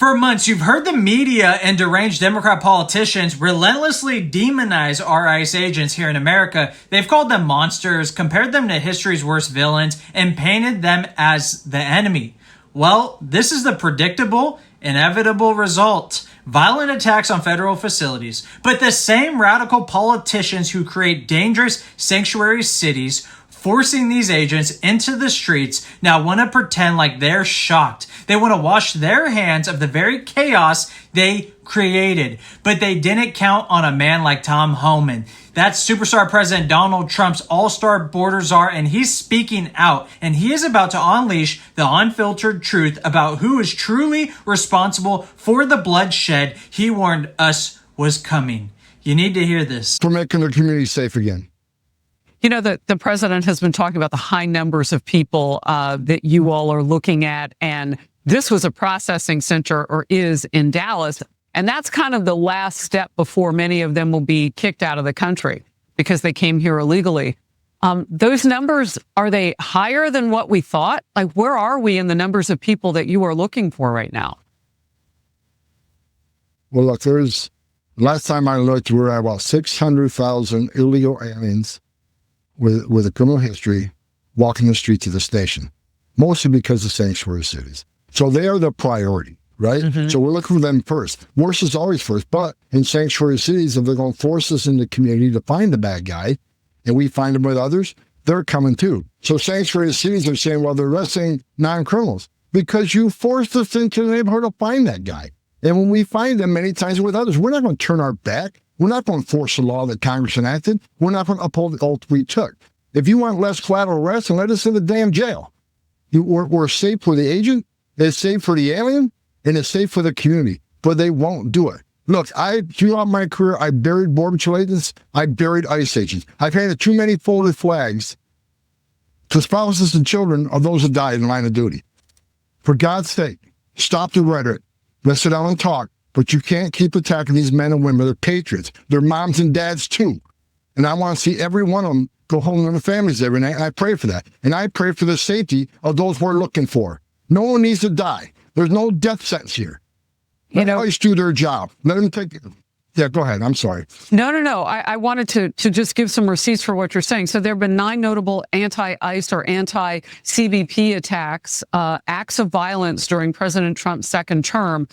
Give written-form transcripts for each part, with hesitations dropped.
For months, you've heard the media and deranged Democrat politicians relentlessly demonize our ICE agents here in America. They've called them monsters, compared them to history's worst villains, and painted them as the enemy. Well, this is the predictable, inevitable result. Violent attacks on federal facilities. But the same radical politicians who create dangerous sanctuary cities, forcing these agents into the streets, now want to pretend like they're shocked. They want to wash their hands of the very chaos they created. But they didn't count on a man like Tom Homan. That's superstar President Donald Trump's all-star border czar, and he's speaking out. And he is about to unleash the unfiltered truth about who is truly responsible for the bloodshed he warned us was coming. You need to hear this. For making their community safe again. You know, the president has been talking about the high numbers of people that you all are looking at. And this was a processing center, or is, in Dallas. And that's kind of the last step before many of them will be kicked out of the country because they came here illegally. Those numbers, are they higher than what we thought? Like, where are we in the numbers of people that you are looking for right now? Well, look, last time I looked, we were at about 600,000 illegal aliens with a criminal history walking the streets of the station, mostly because of sanctuary cities. So they are the priority, right? Mm-hmm. So we're looking for them first. Worse is always first, but in sanctuary cities, if they're going to force us in the community to find the bad guy, and we find them with others, they're coming too. So sanctuary cities are saying, well, they're arresting non-criminals because you forced us into the neighborhood to find that guy. And when we find them many times with others, we're not going to turn our back. We're not going to force the law that Congress enacted. We're not going to uphold the oath we took. If you want less collateral arrests, then let us in the damn jail. We're safe for the agent, it's safe for the alien, and it's safe for the community. But they won't do it. Look, throughout my career, I buried Border Patrol agents. I buried ICE agents. I've handed too many folded flags to spouses and children of those who died in line of duty. For God's sake, stop the rhetoric. Let's sit down and talk. But you can't keep attacking these men and women. They're patriots. They're moms and dads, too. And I want to see every one of them go home to their families every night. And I pray for that. And I pray for the safety of those we're looking for. No one needs to die. There's no death sentence here. Let ICE do their job. Let them take it. Yeah, go ahead. I'm sorry. No. I wanted to just give some receipts for what you're saying. So there have been 9 notable anti-ICE or anti-CBP attacks, acts of violence during President Trump's second term.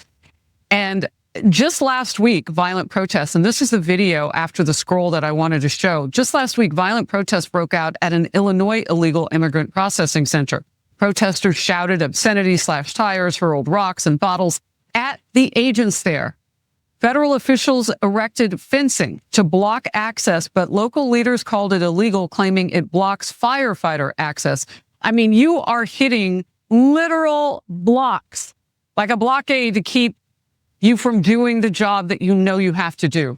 And just last week, violent protests, and this is the video after the scroll that I wanted to show. Just last week, violent protests broke out at an Illinois illegal immigrant processing center. Protesters shouted obscenities, slashed tires, hurled rocks and bottles at the agents there. Federal officials erected fencing to block access, but local leaders called it illegal, claiming it blocks firefighter access. I mean, you are hitting literal blocks, like a blockade to keep you from doing the job that you know you have to do.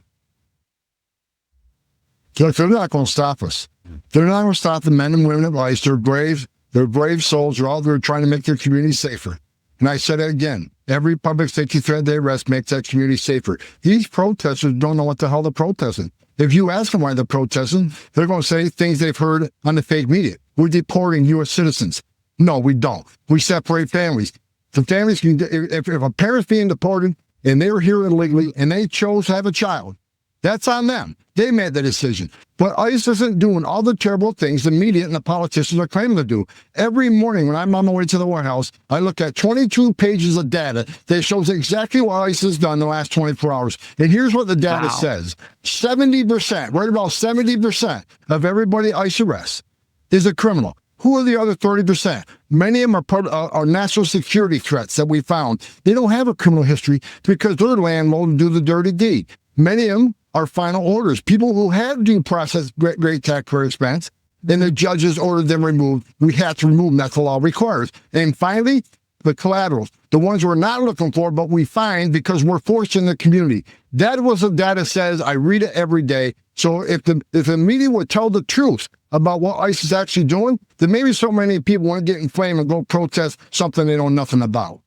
Look, they're not going to stop us. They're not going to stop the men and women of ICE. They're brave. They're brave souls. They're all there trying to make their community safer. And I said it again. Every public safety threat they arrest makes that community safer. These protesters don't know what the hell they're protesting. If you ask them why they're protesting, they're going to say things they've heard on the fake media. We're deporting U.S. citizens. No, we don't. We separate families. The families can, if a parent's being deported, and they were here illegally, and they chose to have a child, that's on them. They made the decision. But ICE isn't doing all the terrible things the media and the politicians are claiming to do. Every morning when I'm on my way to the White House, I look at 22 pages of data that shows exactly what ICE has done in the last 24 hours. And here's what the data says. 70%, right about 70% of everybody ICE arrests is a criminal. Who are the other 30%? Many of them are national security threats that we found. They don't have a criminal history because their landlord do the dirty deed. Many of them are final orders. People who had due process great taxpayer expense, then the judges ordered them removed. We have to remove them. That's the law requires. And finally, the collaterals, the ones we're not looking for, but we find because we're forced in the community. That was what data says. I read it every day. So if the media would tell the truth about what ICE is actually doing, then maybe so many people wouldn't get inflamed and go protest something they know nothing about.